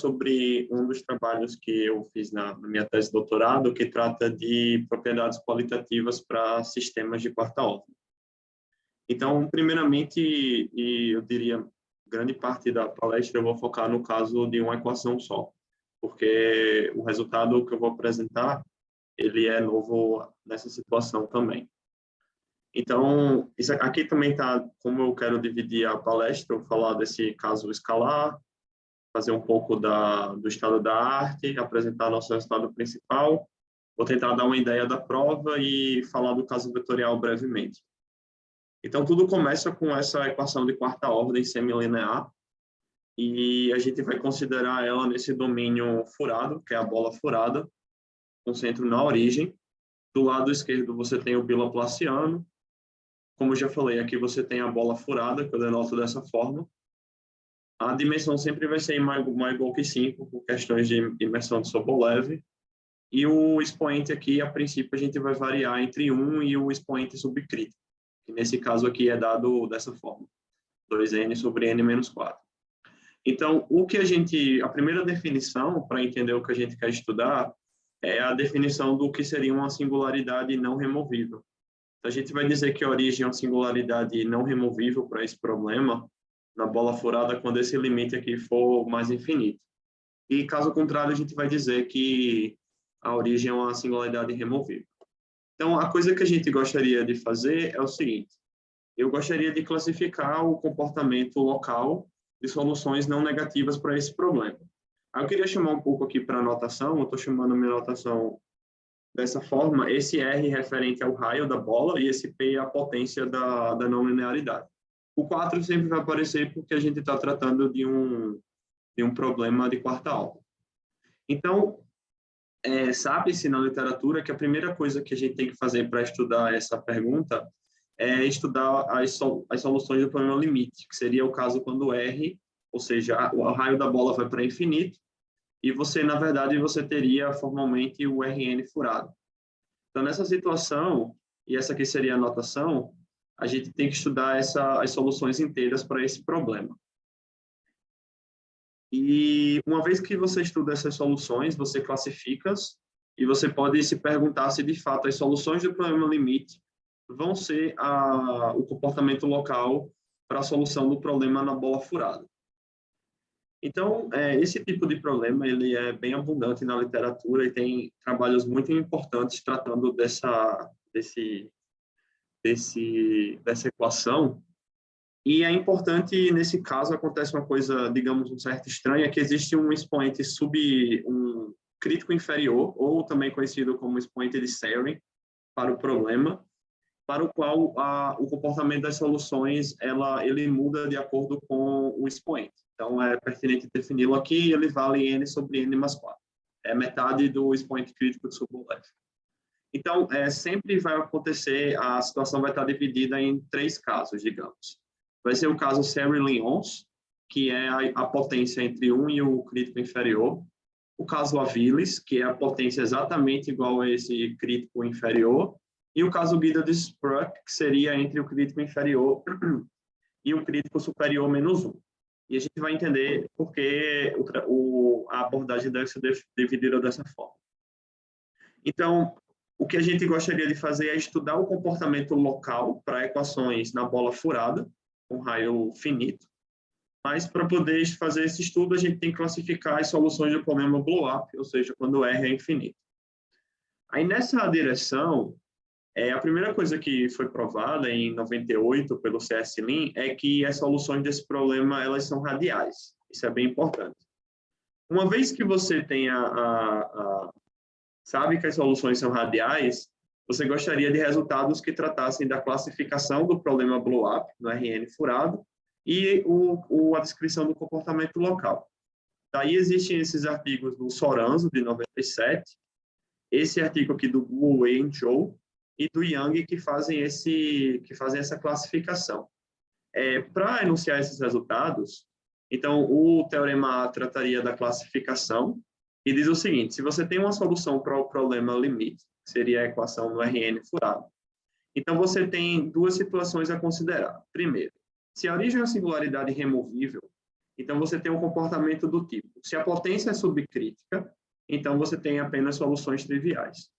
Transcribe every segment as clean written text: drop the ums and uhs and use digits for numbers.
sobre um dos trabalhos que eu fiz na minha tese de doutorado, que trata de propriedades qualitativas para sistemas de quarta ordem. Então, primeiramente, e eu diria grande parte da palestra eu vou focar no caso de uma equação só, porque o resultado que eu vou apresentar, ele é novo nessa situação também. Então, isso aqui também está, como eu quero dividir a palestra, eu vou falar desse caso escalar, fazer um pouco do estado da arte, apresentar nosso resultado principal, vou tentar dar uma ideia da prova e falar do caso vetorial brevemente. Então, tudo começa com essa equação de quarta ordem semilinear, e a gente vai considerar ela nesse domínio furado, que é a bola furada, com centro na origem. Do lado esquerdo você tem o bilaplaciano. Como eu já falei, aqui você tem a bola furada, que eu denoto dessa forma. A dimensão sempre vai ser mais igual que 5, por questões de imersão de Sobolev. E o expoente aqui, a princípio, a gente vai variar entre 1 e o expoente subcrítico, que nesse caso aqui é dado dessa forma, 2n sobre n menos 4. Então, a primeira definição, para entender o que a gente quer estudar, é a definição do que seria uma singularidade não removível. Então, a gente vai dizer que a origem é uma singularidade não removível para esse problema, na bola furada, quando esse limite aqui for mais infinito. E, caso contrário, a gente vai dizer que a origem é uma singularidade removível. Então, a coisa que a gente gostaria de fazer é o seguinte: eu gostaria de classificar o comportamento local de soluções não negativas para esse problema. Aí eu queria chamar um pouco aqui para a notação, eu estou chamando a minha notação dessa forma, esse R referente ao raio da bola e esse P é a potência da não linearidade. O 4 sempre vai aparecer porque a gente está tratando de um problema de quarta ordem. Então, sabe-se na literatura que a primeira coisa que a gente tem que fazer para estudar essa pergunta é estudar as soluções do problema limite, que seria o caso quando R, ou seja, o raio da bola vai para infinito, e você, na verdade, você teria formalmente o Rn furado. Então, nessa situação, e essa aqui seria a notação, a gente tem que estudar as soluções inteiras para esse problema. E uma vez que você estuda essas soluções, você classifica-as, e você pode se perguntar se, de fato, as soluções do problema limite vão ser o comportamento local para a solução do problema na bola furada. Então, esse tipo de problema ele é bem abundante na literatura e tem trabalhos muito importantes tratando dessa equação. E é importante, nesse caso, acontece uma coisa, digamos, um certo estranha, que existe um expoente um crítico inferior, ou também conhecido como expoente de Serrin, para o problema, para o qual o comportamento das soluções ele muda de acordo com o expoente. Então, é pertinente defini-lo aqui, ele vale n sobre n mais 4. É metade do expoente crítico de Sobolev. Então, sempre vai acontecer, a situação vai estar dividida em 3 casos, digamos. Vai ser o caso Serrin-Lyons, que é a potência entre 1 e o crítico inferior. O caso Aviles, que é a potência exatamente igual a esse crítico inferior. E o caso Guida-Spruck, que seria entre o crítico inferior e o crítico superior menos 1. E a gente vai entender por que a abordagem deve ser dividida dessa forma. Então, o que a gente gostaria de fazer é estudar o comportamento local para equações na bola furada, com raio finito. Mas, para poder fazer esse estudo, a gente tem que classificar as soluções do problema blow-up, ou seja, quando R é infinito. Aí, nessa direção, a primeira coisa que foi provada em 98 pelo C.S. Lin é que as soluções desse problema elas são radiais. Isso é bem importante. Uma vez que você tem sabe que as soluções são radiais, você gostaria de resultados que tratassem da classificação do problema blow-up, no Rn furado, e a descrição do comportamento local. Daí existem esses artigos do Soranzo, de 97, esse artigo aqui do Wu, Wei e Zhou, e do Yang, que fazem essa classificação. Para enunciar esses resultados, então, o teorema A trataria da classificação e diz o seguinte: se você tem uma solução para o problema limite, que seria a equação do Rn furado, então você tem 2 situações a considerar. Primeiro, se a origem é uma singularidade removível, Então, você tem um comportamento do tipo, se a potência é subcrítica, então você tem apenas soluções triviais.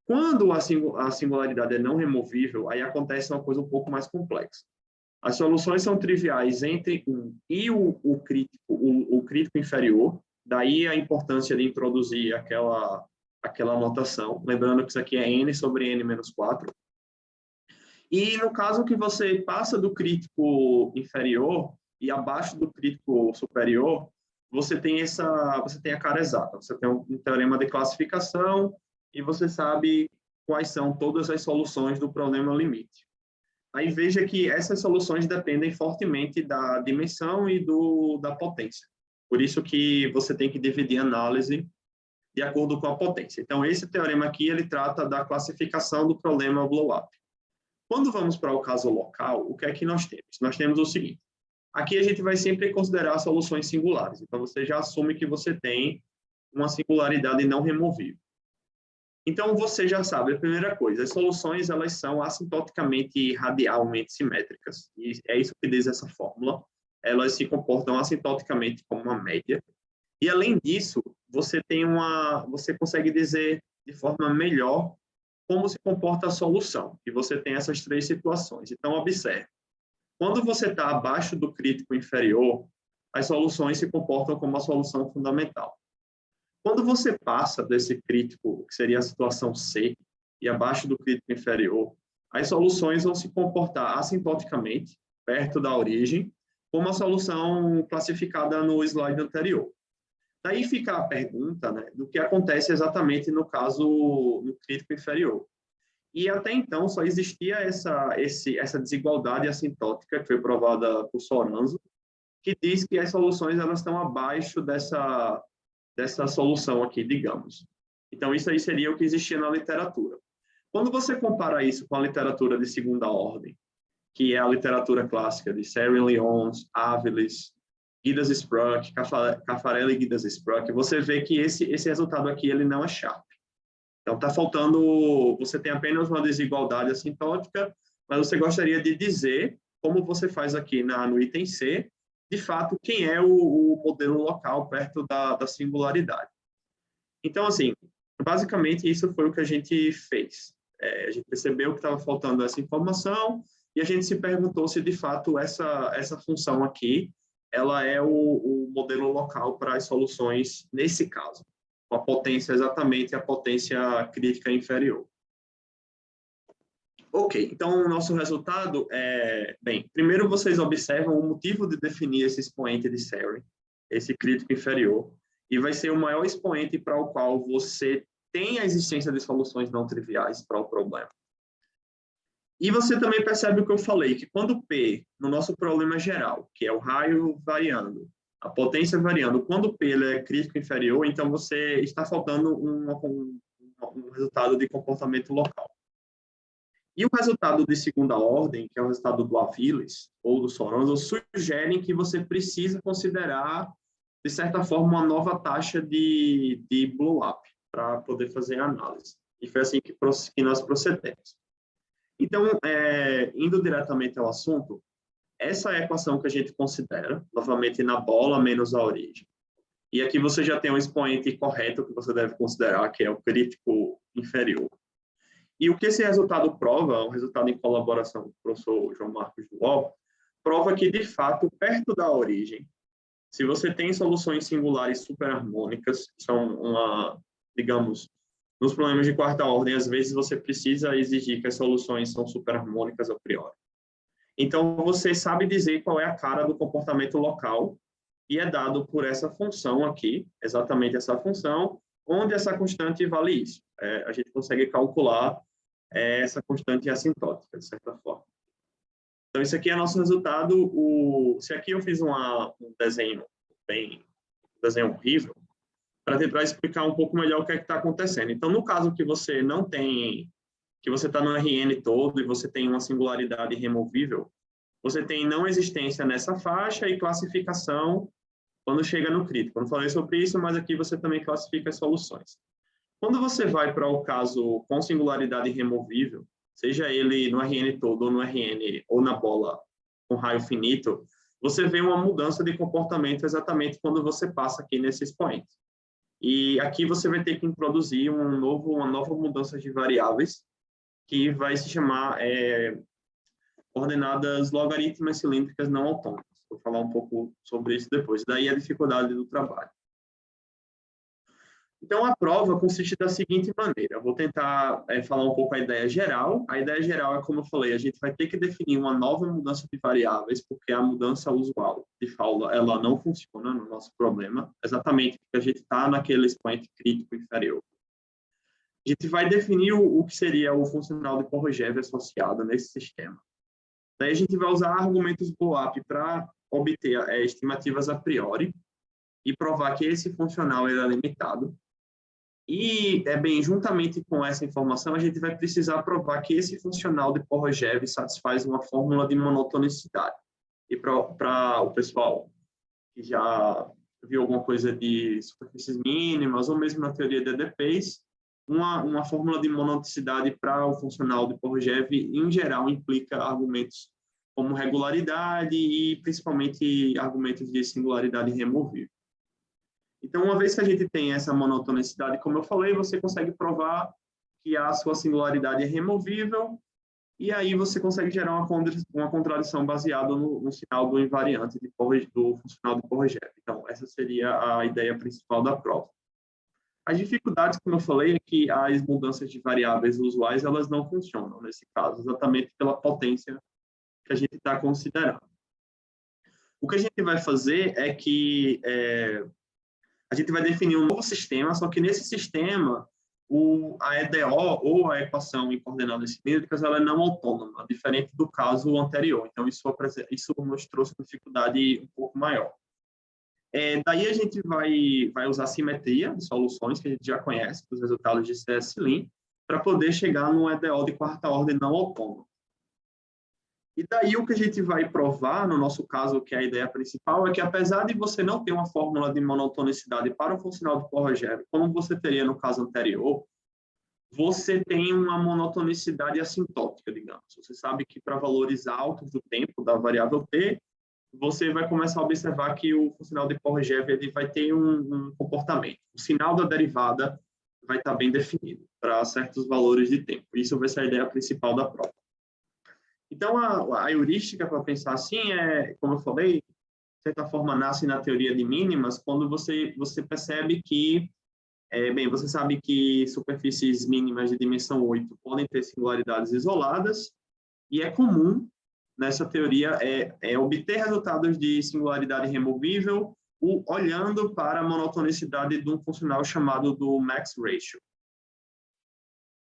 Quando a singularidade é não removível, aí acontece uma coisa um pouco mais complexa. As soluções são triviais entre 1 e o crítico inferior, daí a importância de introduzir aquela notação, lembrando que isso aqui é n sobre n menos 4. E no caso que você passa do crítico inferior e abaixo do crítico superior, você tem a cara exata, você tem um teorema de classificação e você sabe quais são todas as soluções do problema limite. Aí veja que essas soluções dependem fortemente da dimensão e da potência. Por isso que você tem que dividir a análise de acordo com a potência. Então, esse teorema aqui, ele trata da classificação do problema blow-up. Quando vamos para o caso local, o que é que nós temos? Nós temos o seguinte, aqui a gente vai sempre considerar soluções singulares, então você já assume que você tem uma singularidade não removível. Então, você já sabe, a primeira coisa, as soluções elas são assintoticamente e radialmente simétricas, e é isso que diz essa fórmula, elas se comportam assintoticamente como uma média, e além disso, você consegue dizer de forma melhor como se comporta a solução, e você tem essas três situações. Então, observe, quando você está abaixo do crítico inferior, as soluções se comportam como a solução fundamental. Quando você passa desse crítico, que seria a situação C, e abaixo do crítico inferior, as soluções vão se comportar assintoticamente, perto da origem, como a solução classificada no slide anterior. Daí fica a pergunta, né, do que acontece exatamente no caso no crítico inferior. E até então só existia essa desigualdade assintótica, que foi provada por Soranzo, que diz que as soluções elas estão abaixo dessa solução aqui, digamos. Então, isso aí seria o que existia na literatura. Quando você compara isso com a literatura de segunda ordem, que é a literatura clássica de Serrin-Lyons, Aviles, Giddens-Spruck, Caffarelli e Giddens-Spruck, você vê que esse resultado aqui ele não é sharp. Então, está faltando, você tem apenas uma desigualdade assintótica, mas você gostaria de dizer, como você faz aqui no item C, de fato, quem é o modelo local perto da singularidade. Então, assim, basicamente, isso foi o que a gente fez. A gente percebeu que estava faltando essa informação e a gente se perguntou se, de fato, essa função aqui ela é o modelo local para as soluções nesse caso, com a potência exatamente a potência crítica inferior. Ok, então o nosso resultado é... Bem, primeiro vocês observam o motivo de definir esse expoente de Serrin, esse crítico inferior, e vai ser o maior expoente para o qual você tem a existência de soluções não triviais para o problema. E você também percebe o que eu falei, que quando P, no nosso problema geral, que é o raio variando, a potência variando, quando P é crítico inferior, então você está faltando um resultado de comportamento local. E o resultado de segunda ordem, que é o resultado do Aviles ou do Soranzo, sugerem que você precisa considerar, de certa forma, uma nova taxa de blow-up para poder fazer a análise. E foi assim que nós procedemos. Então, indo diretamente ao assunto, essa é a equação que a gente considera, novamente na bola menos a origem. E aqui você já tem um expoente correto que você deve considerar, que é o crítico inferior. E o que esse resultado prova, um resultado em colaboração com o professor João Marcos Duol, prova que, de fato, perto da origem, se você tem soluções singulares superharmônicas, que são digamos, nos problemas de quarta ordem, às vezes você precisa exigir que as soluções são superharmônicas a priori. Então, você sabe dizer qual é a cara do comportamento local e é dado por essa função aqui, exatamente essa função, onde essa constante vale isso. A gente consegue calcular essa constante assintótica, de certa forma. Então, esse aqui é nosso resultado. Se aqui eu fiz um desenho horrível, para tentar explicar um pouco melhor o que é que está acontecendo. Então, no caso que você não tem, que você está no RN todo e você tem uma singularidade removível, você tem não existência nessa faixa e classificação quando chega no crítico. Eu não falei sobre isso, mas aqui você também classifica as soluções. Quando você vai para o caso com singularidade removível, seja ele no RN todo ou no RN ou na bola com raio finito, você vê uma mudança de comportamento exatamente quando você passa aqui nesse expoente. E aqui você vai ter que introduzir uma nova mudança de variáveis, que vai se chamar coordenadas logarítmicas cilíndricas não autônomas. Vou falar um pouco sobre isso depois. Daí a dificuldade do trabalho. Então, a prova consiste da seguinte maneira. Eu vou tentar falar um pouco a ideia geral. A ideia geral é, como eu falei, a gente vai ter que definir uma nova mudança de variáveis, porque a mudança usual de Fowler, ela não funciona no nosso problema, exatamente porque a gente está naquele expoente crítico inferior. A gente vai definir o que seria o funcional de Pohojev associado nesse sistema. Daí a gente vai usar argumentos BOAP para obter estimativas a priori e provar que esse funcional era limitado. E, juntamente com essa informação, a gente vai precisar provar que esse funcional de Pohojev satisfaz uma fórmula de monotonicidade. E para o pessoal que já viu alguma coisa de superfícies mínimas, ou mesmo na teoria de EDPs, uma fórmula de monotonicidade para o funcional de Pohojev, em geral, implica argumentos como regularidade e, principalmente, argumentos de singularidade removível. Então, uma vez que a gente tem essa monotonicidade, como eu falei, você consegue provar que a sua singularidade é removível, e aí você consegue gerar uma contradição baseada no sinal do invariante do funcional de Pohojev. Então, essa seria a ideia principal da prova. As dificuldades, como eu falei, é que as mudanças de variáveis usuais, elas não funcionam nesse caso, exatamente pela potência que a gente está considerando. O que a gente vai fazer é que a gente vai definir um novo sistema, só que nesse sistema, a EDO, ou a equação em coordenadas cilíndricas, ela é não autônoma, diferente do caso anterior. Então, isso nos trouxe uma dificuldade um pouco maior. Daí a gente vai usar simetria de soluções, que a gente já conhece, dos resultados de CS-LIN, para poder chegar num EDO de quarta ordem não autônomo. E daí o que a gente vai provar, no nosso caso, que é a ideia principal, é que apesar de você não ter uma fórmula de monotonicidade para o funcional de Pohojev, como você teria no caso anterior, você tem uma monotonicidade assintótica, digamos. Você sabe que para valores altos do tempo da variável t, você vai começar a observar que o funcional de Pohojev ele vai ter um comportamento. O sinal da derivada vai estar bem definido para certos valores de tempo. Isso vai ser a ideia principal da prova. Então, a heurística para pensar assim como eu falei, de certa forma nasce na teoria de mínimas, quando você percebe que, você sabe que superfícies mínimas de dimensão 8 podem ter singularidades isoladas, e é comum, nessa teoria, obter resultados de singularidade removível olhando para a monotonicidade de um funcional chamado do max ratio.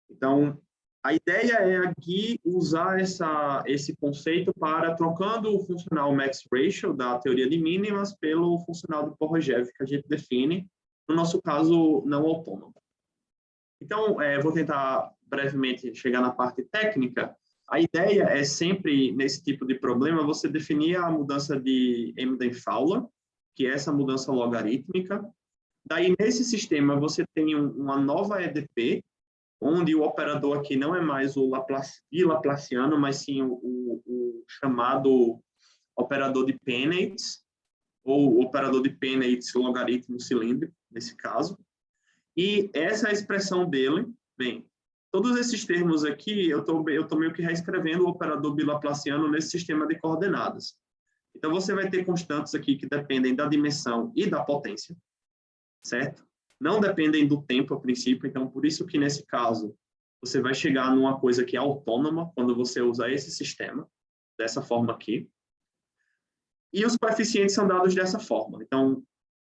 Então, a ideia é aqui usar esse conceito para trocando o funcional max ratio da teoria de mínimas pelo funcional de Pohojev que a gente define, no nosso caso, não autônomo. Então, vou tentar brevemente chegar na parte técnica. A ideia é sempre, nesse tipo de problema, você definir a mudança de Emden-Fowler, que é essa mudança logarítmica. Daí, nesse sistema, você tem uma nova EDP, onde o operador aqui não é mais o bilaplaciano, mas sim o chamado operador de Penates, ou operador de Penates logaritmo cilíndrico, nesse caso. E essa é a expressão dele. Bem, todos esses termos aqui, eu tô meio que reescrevendo o operador bilaplaciano nesse sistema de coordenadas. Então, você vai ter constantes aqui que dependem da dimensão e da potência, certo? Não dependem do tempo a princípio, então por isso que nesse caso você vai chegar numa coisa que é autônoma quando você usa esse sistema, dessa forma aqui. E os coeficientes são dados dessa forma. Então,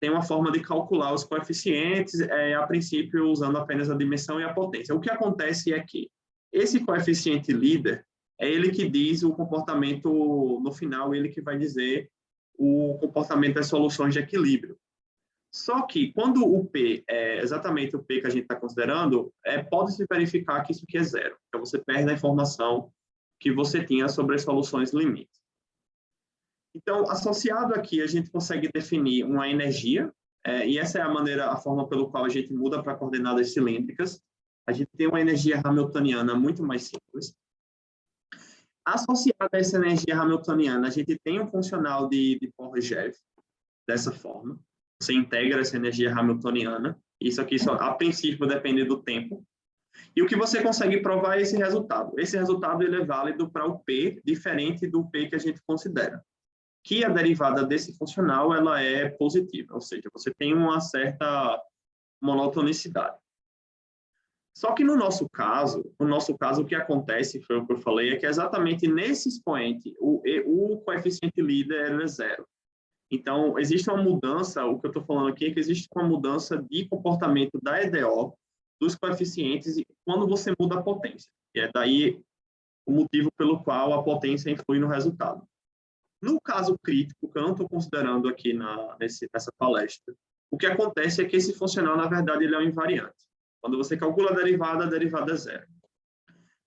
tem uma forma de calcular os coeficientes, a princípio usando apenas a dimensão e a potência. O que acontece é que esse coeficiente líder é ele que diz o comportamento, no final, ele que vai dizer o comportamento das soluções de equilíbrio. Só que, quando o P é exatamente o P que a gente está considerando, pode-se verificar que isso aqui é zero. Então, você perde a informação que você tinha sobre as soluções limite. Então, associado aqui, a gente consegue definir uma energia, e essa é a forma pelo qual a gente muda para coordenadas cilíndricas. A gente tem uma energia hamiltoniana muito mais simples. Associada a essa energia hamiltoniana, a gente tem um funcional de Porejev, dessa forma. Você integra essa energia hamiltoniana. Isso aqui, só, a princípio, depende do tempo. E o que você consegue provar é esse resultado. Esse resultado ele é válido para o P, diferente do P que a gente considera. Que a derivada desse funcional ela é positiva, ou seja, você tem uma certa monotonicidade. Só que no nosso caso, o que acontece, foi o que eu falei, é que exatamente nesse expoente, o coeficiente líder é zero. Então, existe uma mudança, o que eu estou falando aqui é que existe uma mudança de comportamento da EDO, dos coeficientes, quando você muda a potência. E é daí o motivo pelo qual a potência influi no resultado. No caso crítico, que eu não estou considerando aqui nessa palestra, o que acontece é que esse funcional, na verdade, ele é um invariante. Quando você calcula a derivada é zero.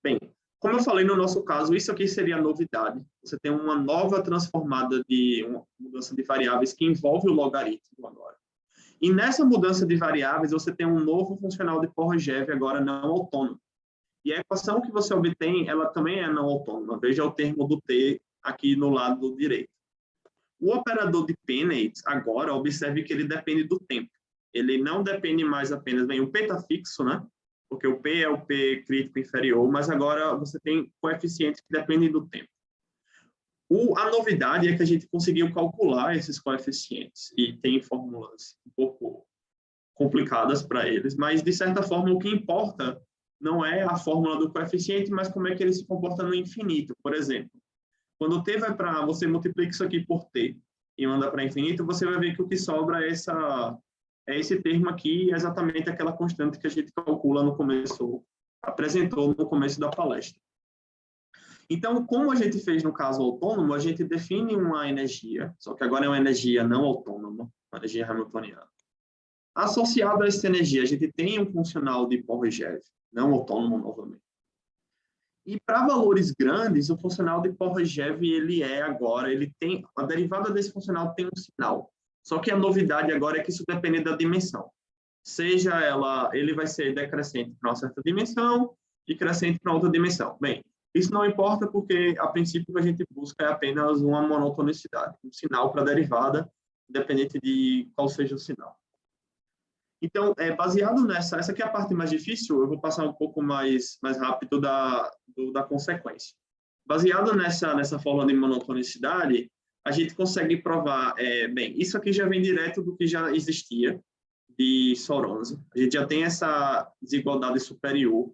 Bem, como eu falei no nosso caso, isso aqui seria a novidade. Você tem uma nova transformada de uma mudança de variáveis que envolve o logaritmo agora. E nessa mudança de variáveis, você tem um novo funcional de Porejev agora não autônomo. E a equação que você obtém, ela também é não autônoma. Veja o termo do T aqui no lado direito. O operador de Peanut, agora, observe que ele depende do tempo. Ele não depende mais apenas, bem, o P está fixo, né? Porque o P é o P crítico inferior, mas agora você tem coeficientes que dependem do tempo. A novidade é que a gente conseguiu calcular esses coeficientes e tem fórmulas um pouco complicadas para eles, mas, de certa forma, o que importa não é a fórmula do coeficiente, mas como é que ele se comporta no infinito. Por exemplo, quando o t vai para... Você multiplica isso aqui por t e manda para infinito, você vai ver que o que sobra é esse termo aqui, exatamente aquela constante que a gente calcula no começo, apresentou no começo da palestra. Então, como a gente fez no caso autônomo, a gente define uma energia, só que agora é uma energia não autônoma, uma energia hamiltoniana. Associado a essa energia, a gente tem um funcional de Porejev, não autônomo novamente. E para valores grandes, o funcional de Porejev, ele tem, a derivada desse funcional tem um sinal. Só que a novidade agora é que isso depende da dimensão. Seja ele vai ser decrescente para uma certa dimensão e crescente para outra dimensão. Bem, isso não importa porque, a princípio, o que a gente busca é apenas uma monotonicidade, um sinal para a derivada, independente de qual seja o sinal. Então, baseado essa aqui é a parte mais difícil, eu vou passar um pouco mais rápido da consequência. Baseado nessa fórmula de monotonicidade, a gente consegue provar, bem, isso aqui já vem direto do que já existia, de Soronza. A gente já tem essa desigualdade superior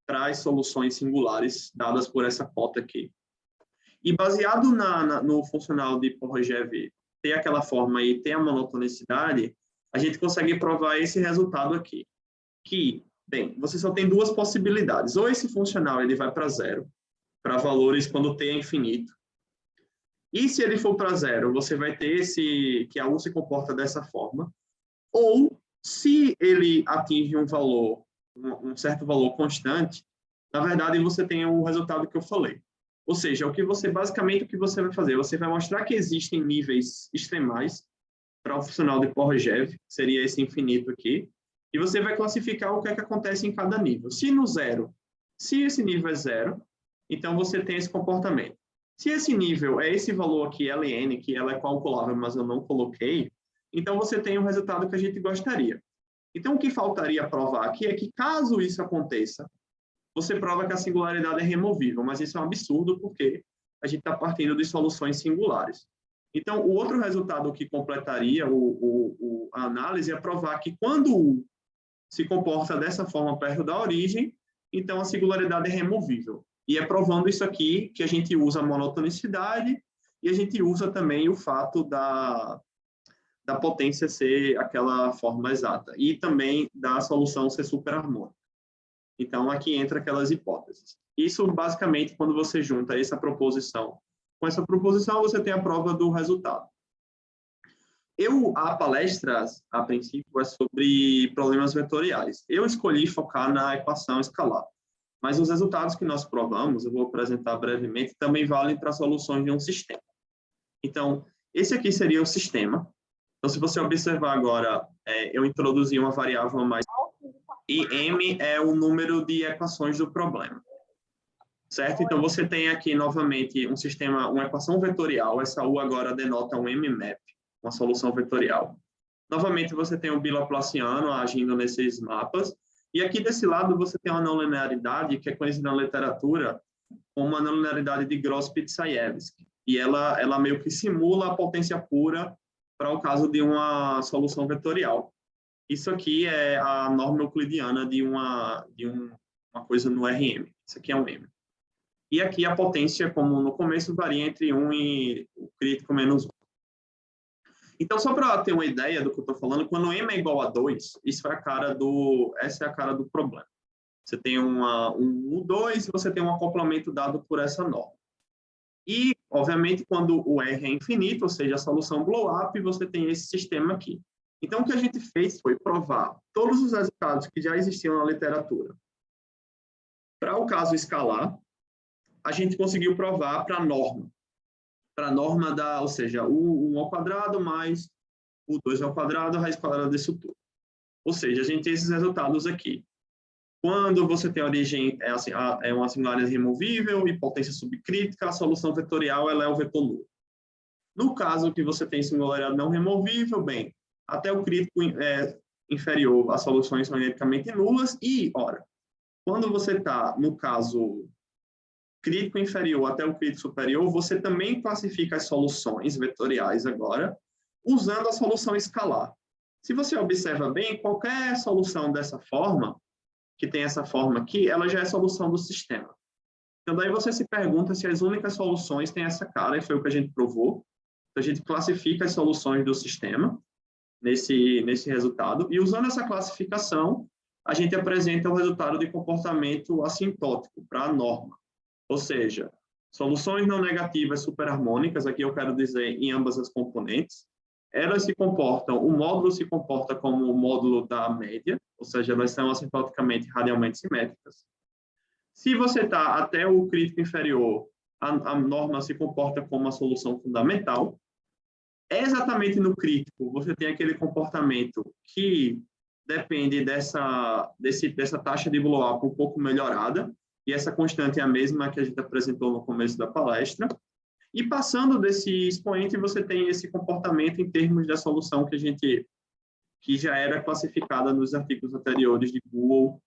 para as soluções singulares dadas por essa cota aqui. E baseado no funcional de Porejev ter aquela forma e ter a monotonicidade, a gente consegue provar esse resultado aqui. Que, bem, você só tem duas possibilidades. Ou esse funcional ele vai para zero, para valores quando t é infinito. E se ele for para zero, você vai ter que a U se comporta dessa forma. Ou, se ele atinge um valor, um certo valor constante, na verdade, você tem o resultado que eu falei. Ou seja, basicamente o que você vai fazer? Você vai mostrar que existem níveis extremais para o funcional de Porejev, que seria esse infinito aqui, e você vai classificar o que é que acontece em cada nível. Se esse nível é zero, então você tem esse comportamento. Se esse nível é esse valor aqui, Ln, que ela é calculável, mas eu não coloquei, então você tem o resultado que a gente gostaria. Então, o que faltaria provar aqui é que, caso isso aconteça, você prova que a singularidade é removível, mas isso é um absurdo porque a gente está partindo de soluções singulares. Então, o outro resultado que completaria a análise é provar que quando U se comporta dessa forma perto da origem, então a singularidade é removível. E é provando isso aqui que a gente usa a monotonicidade e a gente usa também o fato da potência ser aquela forma exata e também da solução ser superharmônica. Então, aqui entra aquelas hipóteses. Isso, basicamente, quando você junta essa proposição com essa proposição, você tem a prova do resultado. A palestra, a princípio, é sobre problemas vetoriais. Eu escolhi focar na equação escalar, mas os resultados que nós provamos, eu vou apresentar brevemente, também valem para soluções de um sistema. Então, esse aqui seria o sistema. Então, se você observar agora, eu introduzi uma variável a mais, e M é o número de equações do problema. certo? Então, você tem aqui, novamente, um sistema, uma equação vetorial. Essa U agora denota um mmap, uma solução vetorial. Novamente, você tem o bilaplaciano agindo nesses mapas. E aqui desse lado, você tem uma não linearidade, que é conhecida na literatura como a não linearidade de Gross-Pitsaevsky. E ela meio que simula a potência pura para o caso de uma solução vetorial. Isso aqui é a norma euclidiana de uma coisa no RM. Isso aqui é um M. E aqui a potência, como no começo, varia entre 1 e o crítico menos 1. Então, só para ter uma ideia do que eu estou falando, quando M é igual a 2, essa é a cara do problema. Você tem um U2 e você tem um acoplamento dado por essa norma. E, obviamente, quando o R é infinito, ou seja, a solução blow-up, você tem esse sistema aqui. Então, o que a gente fez foi provar todos os resultados que já existiam na literatura. Para o caso escalar, a gente conseguiu provar para a norma. Para a norma ou seja, U1 ao quadrado mais U2 ao quadrado, a raiz quadrada disso tudo. Ou seja, a gente tem esses resultados aqui. Quando você tem origem, é uma singularidade removível e potência subcrítica, a solução vetorial ela é o vetor nulo. No caso que você tem singularidade não removível, bem, até o crítico inferior, as soluções são genericamente nulas. E, ora, quando você está no caso crítico inferior até o crítico superior, você também classifica as soluções vetoriais agora, usando a solução escalar. Se você observa bem, qualquer solução dessa forma, que tem essa forma aqui, ela já é solução do sistema. Então, daí você se pergunta se as únicas soluções têm essa cara, e foi o que a gente provou. Então, a gente classifica as soluções do sistema nesse resultado, e usando essa classificação, a gente apresenta o resultado de comportamento assintótico para a norma. Ou seja, soluções não negativas superharmônicas, aqui eu quero dizer em ambas as componentes, elas se comportam, o módulo se comporta como o módulo da média, ou seja, elas são assintoticamente radialmente simétricas. Se você está até o crítico inferior, a norma se comporta como uma solução fundamental. Exatamente no crítico, você tem aquele comportamento que depende dessa taxa de blow-up um pouco melhorada, e essa constante é a mesma que a gente apresentou no começo da palestra. E passando desse expoente, você tem esse comportamento em termos da solução que já era classificada nos artigos anteriores de Google,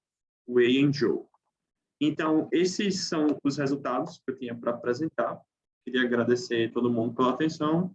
Wei e Zhou. Então, esses são os resultados que eu tinha para apresentar. Queria agradecer a todo mundo pela atenção